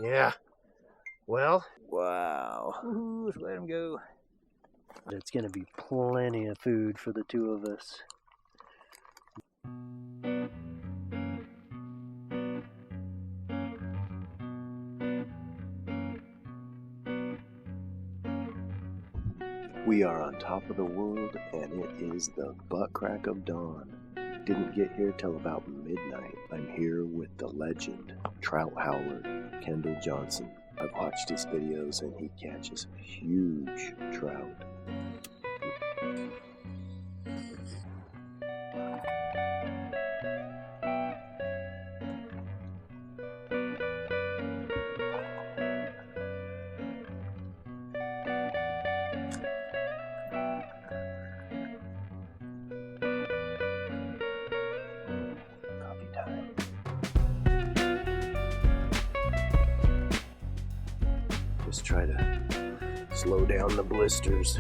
Yeah. Well, wow. Ooh, let him go. It's gonna be plenty of food for the two of us. We are on top of the world, and it is the butt crack of dawn. Didn't get here till about midnight. I'm here with the legend, trout howler, Kendall Johnson. I've watched his videos and he catches huge trout. Just try to slow down the blisters.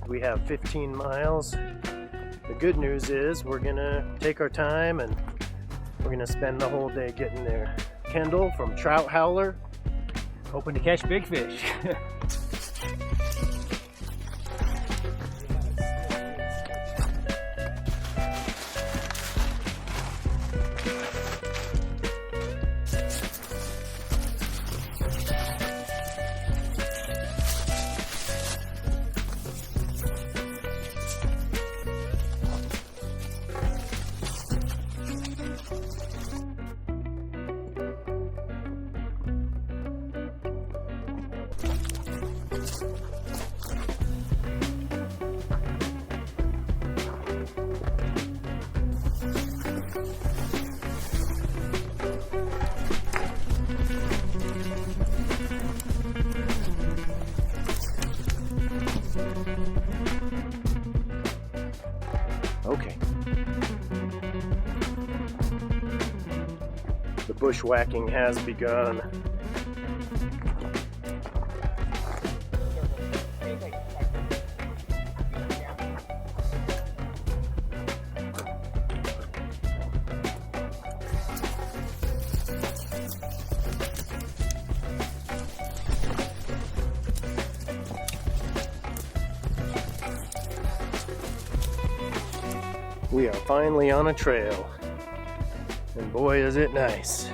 We have 15 miles. The good news is we're gonna take our time and we're gonna spend the whole day getting there. Kendall from Trout Howler, hoping to catch big fish. Okay. The bushwhacking has begun. We are finally on a trail, and boy is it nice.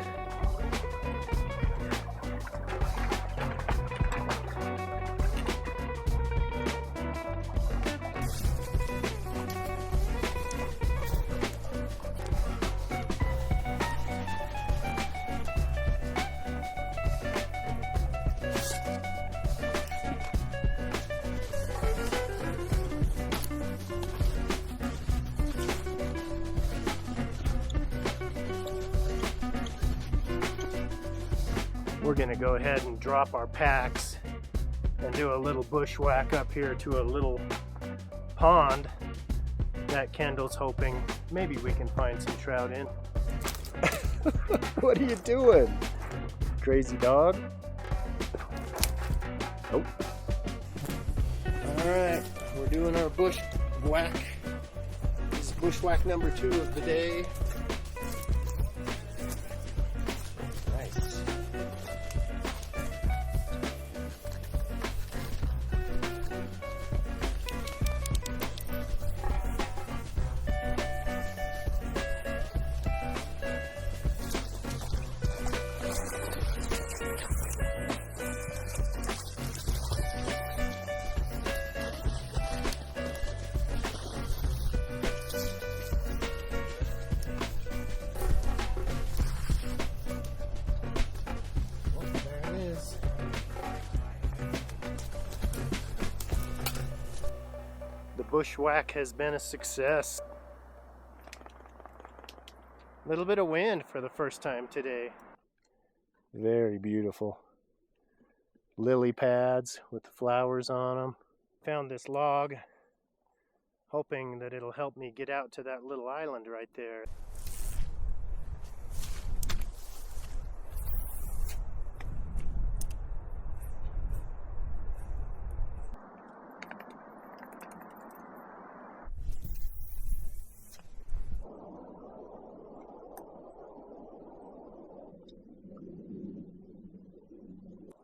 We're gonna go ahead and drop our packs and do a little bushwhack up here to a little pond that Kendall's hoping maybe we can find some trout in. What are you doing, crazy dog? Oh. All right, we're doing our bushwhack. This is bushwhack number 2 of the day. Nice. bushwhack has been a success. A little bit of wind for the first time today. Very beautiful. Lily pads with the flowers on them. Found this log, hoping that it'll help me get out to that little island right there.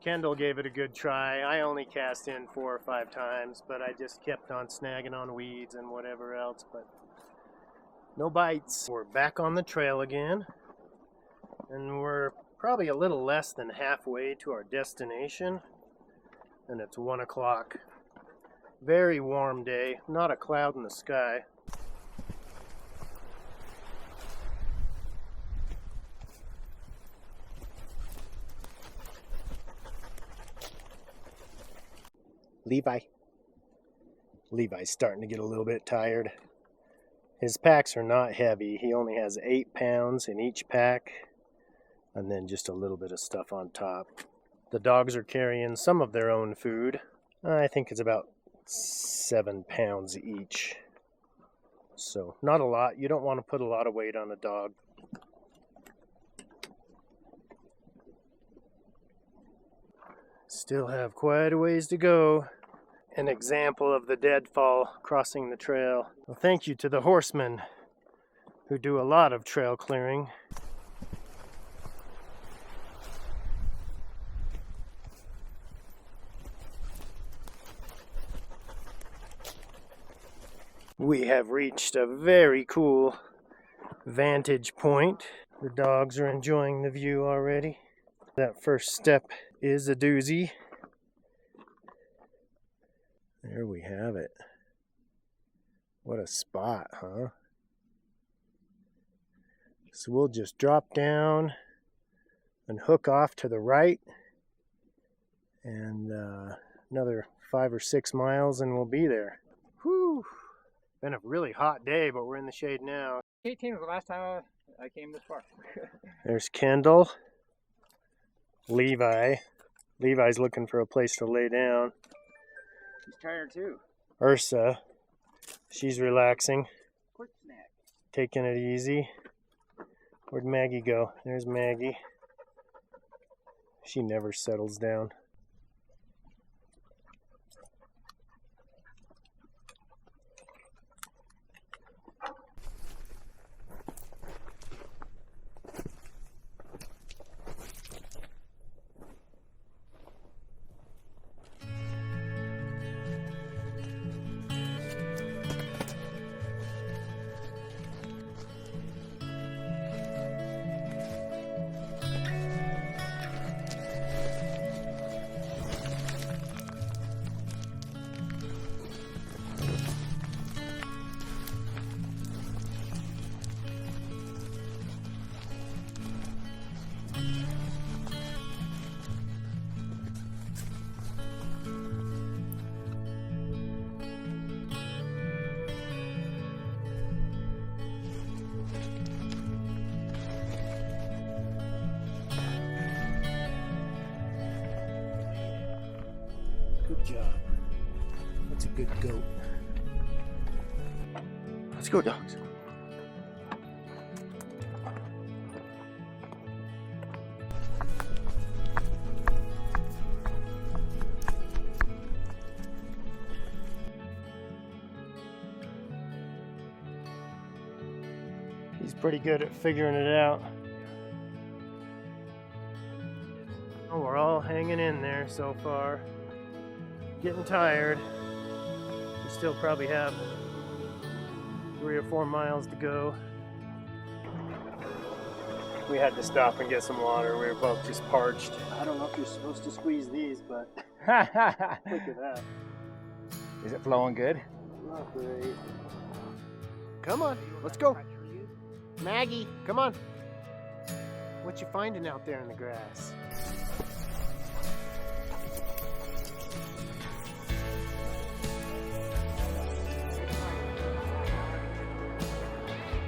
Kendall gave it a good try. I only cast in 4 or 5 times, but I just kept on snagging on weeds and whatever else, but no bites. We're back on the trail again, and we're probably a little less than halfway to our destination, and it's 1 o'clock. Very warm day, not a cloud in the sky. Levi's starting to get a little bit tired. His packs are not heavy. He only has 8 pounds in each pack, and then just a little bit of stuff on top. The dogs are carrying some of their own food. I think it's about 7 pounds each. So not a lot. You don't want to put a lot of weight on a dog. Still have quite a ways to go. An example of the deadfall crossing the trail. Well, thank you to the horsemen who do a lot of trail clearing. We have reached a very cool vantage point. The dogs are enjoying the view already. That first step is a doozy. There we have it. What a spot, huh? So we'll just drop down and hook off to the right, and another 5 or 6 miles and we'll be there. Whew! Been a really hot day, but we're in the shade now. 18 was the last time I came this far. There's Kendall. Levi. Levi's looking for a place to lay down. He's tired too. Ursa. She's relaxing. Quick snack. Taking it easy. Where'd Maggie go? There's Maggie. She never settles down. Good job. That's a good goat. Let's go, dogs. He's pretty good at figuring it out. Oh, we're all hanging in there so far. Getting tired. We still probably have 3 or 4 miles to go. We had to stop and get some water. We were both just parched. I don't know if you're supposed to squeeze these, but look at that. Is it flowing good? Not great. Come on, let's go. Maggie, come on. What you finding out there in the grass?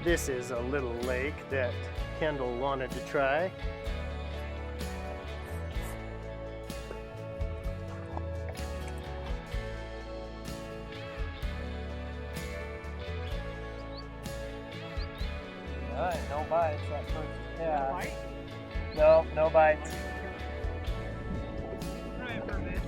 This is a little lake that Kendall wanted to try. Alright, no bites that first cast. No bites. Try it for a bit.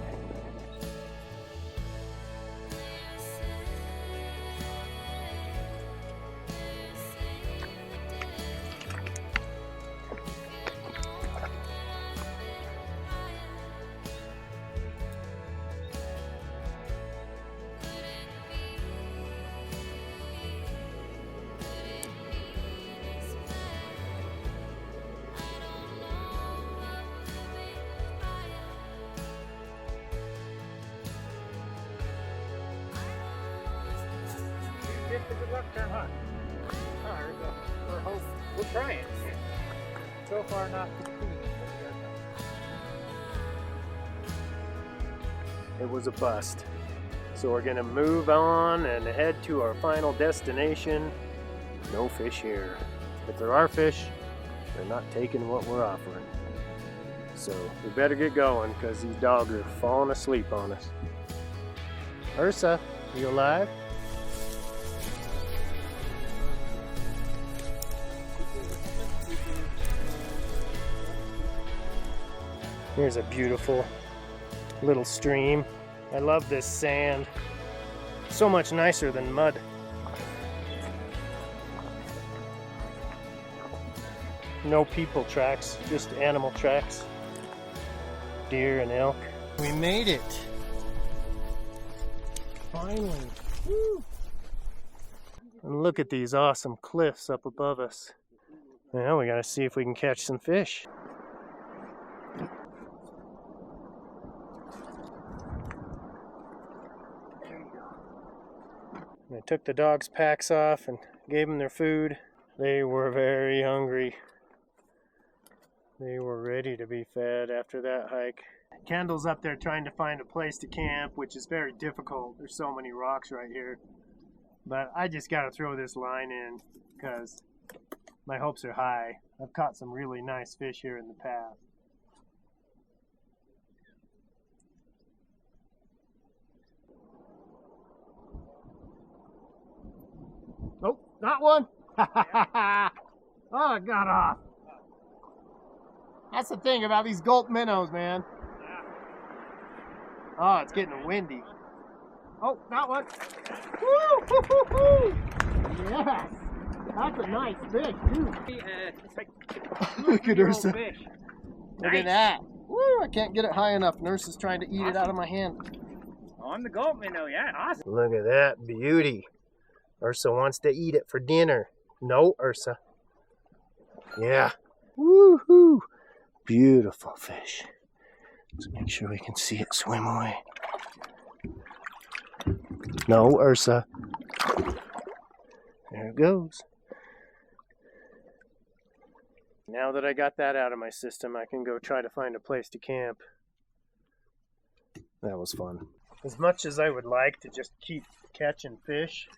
Just a good luck term, huh? Oh, here we go. We're hoping. We're trying. So far, not succeeding. It was a bust. So we're gonna move on and head to our final destination. No fish here. If there are fish, they're not taking what we're offering. So we better get going because these dogs are falling asleep on us. Ursa, you alive? Here's a beautiful little stream. I love this sand. So much nicer than mud. No people tracks, just animal tracks. Deer and elk. We made it. Finally. Woo. And look at these awesome cliffs up above us. Now we gotta see if we can catch some fish. I took the dogs' packs off and gave them their food. They were very hungry. They were ready to be fed after that hike. Kendall's up there trying to find a place to camp, which is very difficult. There's so many rocks right here. But I just got to throw this line in because my hopes are high. I've caught some really nice fish here in the past. Oh, not one. Oh, it got off. That's the thing about these gulp minnows, man. Oh, it's getting windy. Oh, not one. Woo! Yes. That's a nice fish, too. It's like Look at Ursa. fish. Look at that. Woo, I can't get it high enough. Nurse is trying to eat it out of my hand. On the gulp minnow, yeah, awesome. Look at that beauty. Ursa wants to eat it for dinner. No, Ursa. Yeah. Woohoo! Beautiful fish. Let's make sure we can see it swim away. No, Ursa. There it goes. Now that I got that out of my system, I can go try to find a place to camp. That was fun. As much as I would like to just keep catching fish,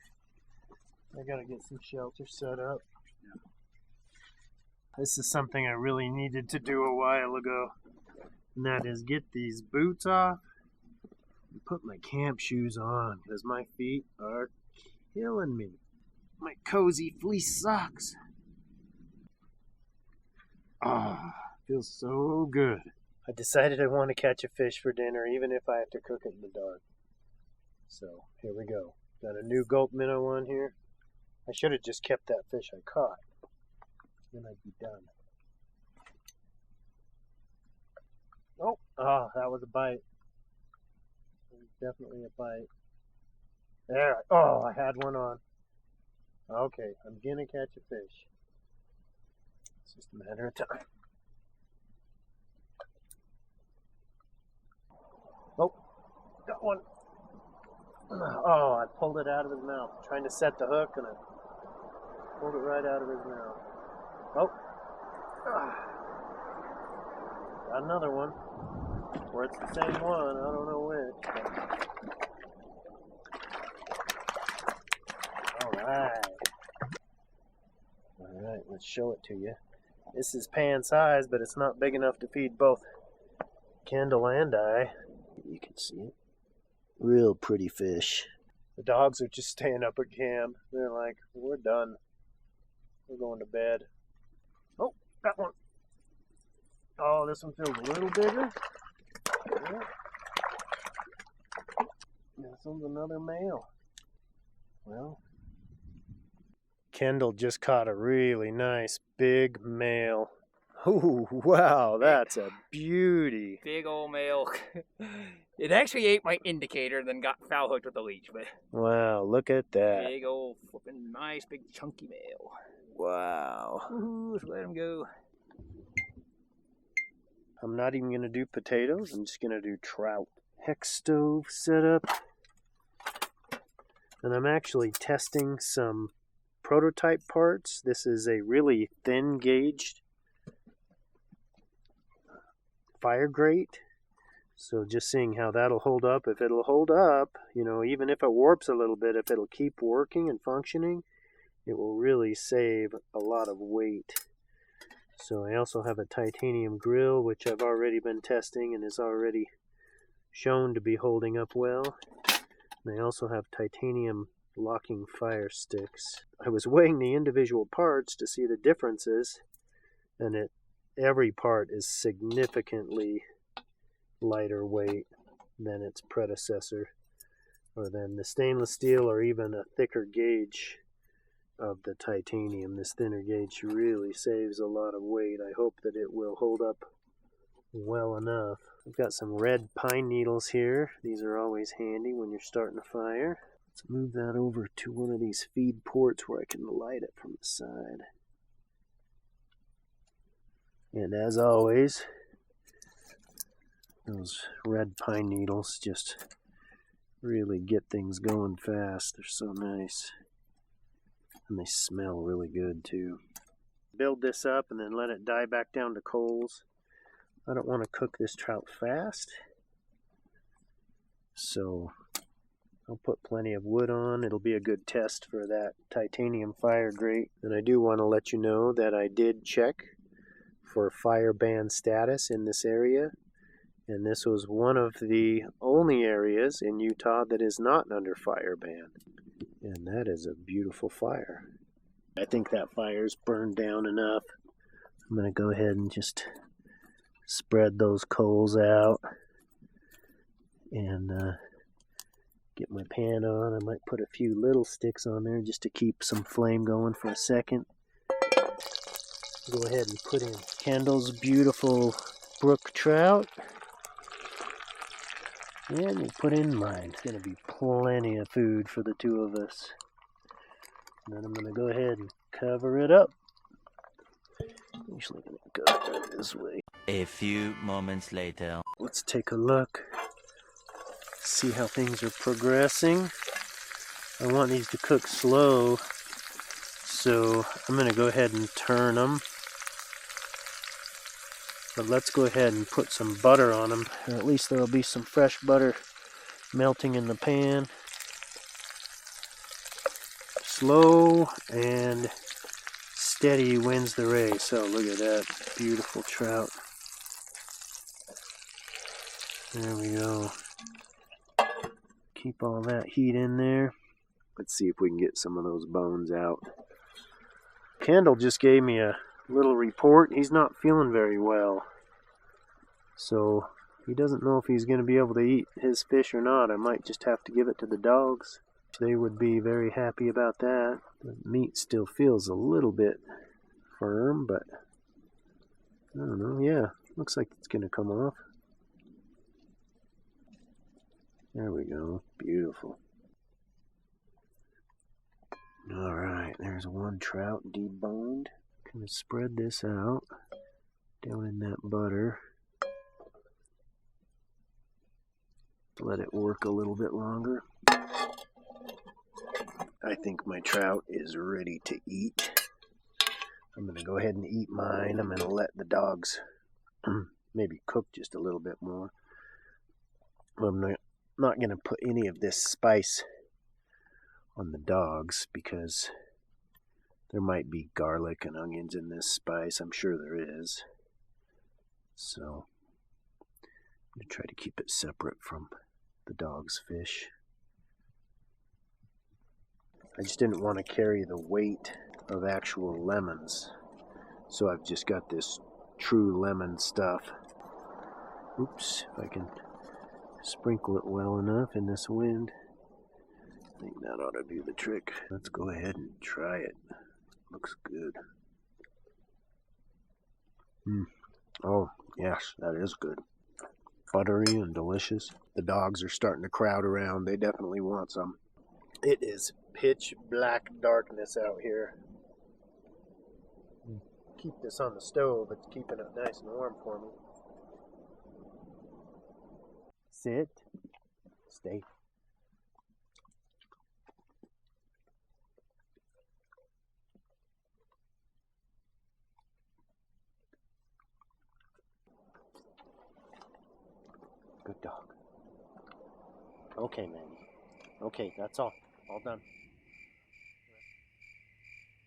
I gotta get some shelter set up. This is something I really needed to do a while ago, and that is get these boots off and put my camp shoes on, because my feet are killing me. My cozy fleece socks. Ah, feels so good. I decided I want to catch a fish for dinner, even if I have to cook it in the dark. So, here we go. Got a new gulp minnow one here. I should have just kept that fish I caught. Then I'd be done. Oh, that was a bite. That was definitely a bite. There, I had one on. Okay, I'm gonna catch a fish. It's just a matter of time. Oh, got one. Oh, I pulled it out of his mouth. Trying to set the hook and I pulled it right out of his mouth. Oh. Got another one. Or it's the same one, I don't know which. Alright. show it to you. This is pan size, but it's not big enough to feed both Kendall and I. You can see it. Real pretty fish. The dogs are just staying up at camp. They're like, we're done. We're going to bed. Oh, got one. Oh, this one feels a little bigger. Yeah. This one's another male. Well, Kendall just caught a really nice big male. Oh, wow, that's a beauty. Big old male. It actually ate my indicator, then got foul hooked with the leech, but Wow, look at that. big old flipping nice big chunky male. Wow. Ooh, let's let him go. I'm not even going to do potatoes. I'm just going to do trout. Hex stove setup. And I'm actually testing some prototype parts. This is a really thin gauged fire grate. So just seeing how that'll hold up. If it'll hold up, you know, even if it warps a little bit, if it'll keep working and functioning, it will really save a lot of weight. So I also have a titanium grill, which I've already been testing and is already shown to be holding up well. And I also have titanium locking fire sticks. I was weighing the individual parts to see the differences, and every part is significantly lighter weight than its predecessor, or than the stainless steel, or even a thicker gauge of the titanium. This thinner gauge really saves a lot of weight. I hope that it will hold up well enough. I've got some red pine needles here. These are always handy when you're starting a fire. Let's move that over to one of these feed ports where I can light it from the side. And as always, those red pine needles just really get things going fast. They're so nice. And they smell really good too. Build this up and then let it die back down to coals. I don't want to cook this trout fast, so I'll put plenty of wood on. It'll be a good test for that titanium fire grate. And I do want to let you know that I did check for fire ban status in this area, and this was one of the only areas in Utah that is not under fire ban. And that is a beautiful fire. I think that fire's burned down enough. I'm going to go ahead and just spread those coals out and get my pan on. I might put a few little sticks on there just to keep some flame going for a second. Go ahead and put in Kendall's beautiful brook trout. And we'll put in mine. It's going to be plenty of food for the two of us. And then I'm going to go ahead and cover it up. Usually going to go this way. A few moments later. Let's take a look. See how things are progressing. I want these to cook slow, so I'm going to go ahead and turn them. But let's go ahead and put some butter on them, or at least there will be some fresh butter melting in the pan. Slow and steady wins the race. Oh, look at that beautiful trout. There we go. Keep all that heat in there. Let's see if we can get some of those bones out. Kendall just gave me a little report. He's not feeling very well, so he doesn't know if he's going to be able to eat his fish or not. I might just have to give it to the dogs. They would be very happy about that. The meat still feels a little bit firm, but I don't know. Yeah, looks like it's going to come off. There we go. Beautiful. Alright, there's one trout deboned. Gonna spread this out down in that butter. Let it work a little bit longer. I think my trout is ready to eat. I'm gonna go ahead and eat mine. I'm gonna let the dogs maybe cook just a little bit more. I'm not gonna put any of this spice on the dogs because There might be garlic and onions in this spice. I'm sure there is. So I'm going to try to keep it separate from the dog's fish. I just didn't want to carry the weight of actual lemons. So I've just got this true lemon stuff. Oops, if I can sprinkle it well enough in this wind. I think that ought to do the trick. Let's go ahead and try it. Looks good. Oh, yes, that is good. Buttery and delicious. The dogs are starting to crowd around. They definitely want some. It is pitch black darkness out here. Keep this on the stove. It's keeping it nice and warm for me. Sit. Stay. Good dog. Okay, man. Okay, that's all. All done.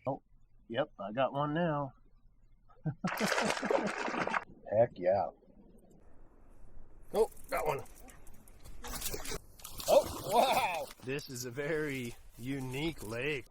Oh, yep, I got one now. Heck yeah. Oh, got one. Oh, wow! This is a very unique lake.